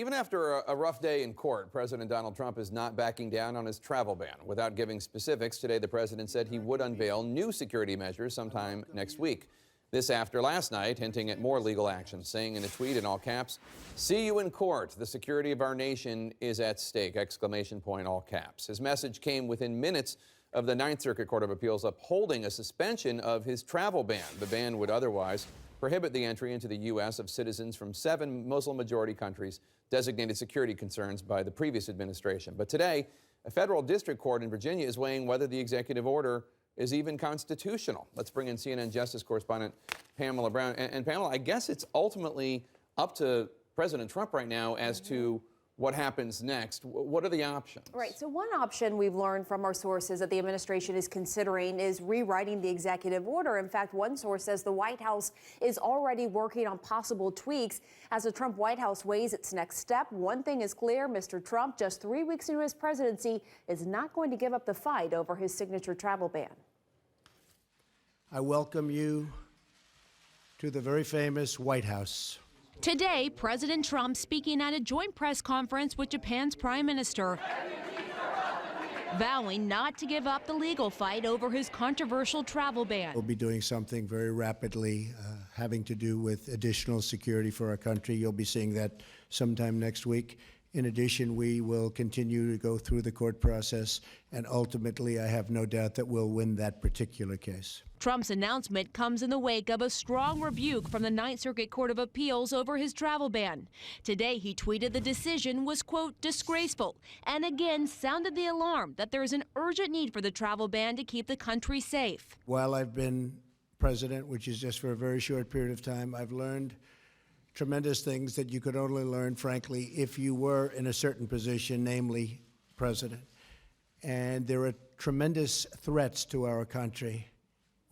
Even after a rough day in court, President Donald Trump is not backing down on his travel ban. Without giving specifics, today the president said he would unveil new security measures sometime next week. This after last night, hinting at more legal action, saying in a tweet in all caps, "See you in court. The security of our nation is at stake!" Exclamation point, all caps. His message came within minutes of the Ninth Circuit Court of Appeals upholding a suspension of his travel ban. The ban would otherwise prohibit the entry into the U.S. of citizens from 7 Muslim-majority countries designated security concerns by the previous administration. But today, a federal district court in Virginia is weighing whether the executive order is even constitutional. Let's bring in CNN Justice correspondent Pamela Brown. And Pamela, I guess it's ultimately up to President Trump right now as to what happens next. What are the options? Right. So one option we've learned from our sources that the administration is considering is rewriting the executive order. In fact, one source says the White House is already working on possible tweaks as the Trump White House weighs its next step. One thing is clear, Mr. Trump, just 3 weeks into his presidency, is not going to give up the fight over his signature travel ban. I welcome you to the very famous White House. Today, President Trump speaking at a joint press conference with Japan's Prime Minister, vowing not to give up the legal fight over his controversial travel ban. We'll be doing something very rapidly having to do with additional security for our country. You'll be seeing that sometime next week. In addition, we will continue to go through the court process, and ultimately, I have no doubt that we'll win that particular case. Trump's announcement comes in the wake of a strong rebuke from the Ninth Circuit Court of Appeals over his travel ban. Today, he tweeted the decision was, quote, disgraceful, and again sounded the alarm that there is an urgent need for the travel ban to keep the country safe. While I've been president, which is just for a very short period of time, I've learned tremendous things that you could only learn, frankly, if you were in a certain position, namely president. And there are tremendous threats to our country.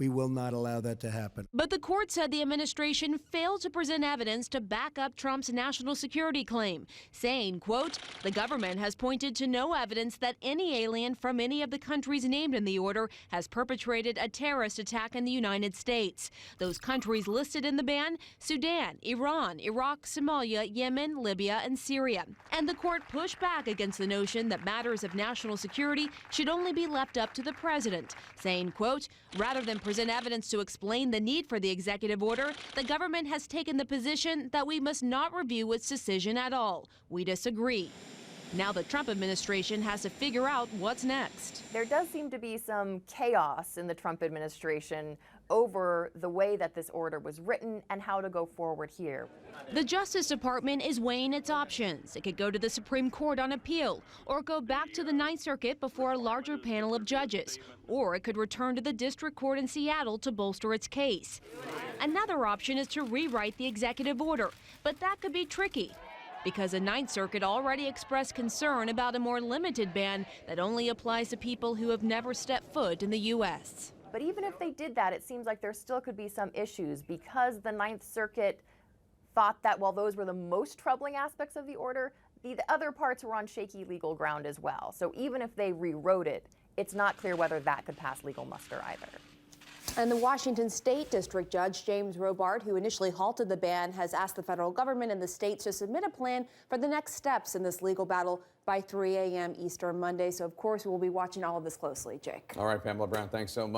We will not allow that to happen. But the court said the administration failed to present evidence to back up Trump's national security claim, saying, quote, the government has pointed to no evidence that any alien from any of the countries named in the order has perpetrated a terrorist attack in the United States. Those countries listed in the ban, Sudan, Iran, Iraq, Somalia, Yemen, Libya, and Syria. And the court pushed back against the notion that matters of national security should only be left up to the president, saying, quote, rather than present evidence to explain the need for the executive order, the government has taken the position that we must not review its decision at all. We disagree. Now the Trump administration has to figure out what's next. There does seem to be some chaos in the Trump administration over the way that this order was written and how to go forward here. The Justice Department is weighing its options. It could go to the Supreme Court on appeal, or go back to the Ninth Circuit before a larger panel of judges, or it could return to the District Court in Seattle to bolster its case. Another option is to rewrite the executive order, but that could be tricky, because the Ninth Circuit already expressed concern about a more limited ban that only applies to people who have never stepped foot in the U.S. But even if they did that, it seems like there still could be some issues because the Ninth Circuit thought that while those were the most troubling aspects of the order, the other parts were on shaky legal ground as well. So even if they rewrote it, it's not clear whether that could pass legal muster either. And the Washington State District Judge James Robart, who initially halted the ban, has asked the federal government and the states to submit a plan for the next steps in this legal battle by 3 a.m. Eastern Monday. So, of course, we'll be watching all of this closely. Jake. All right, Pamela Brown, thanks so much.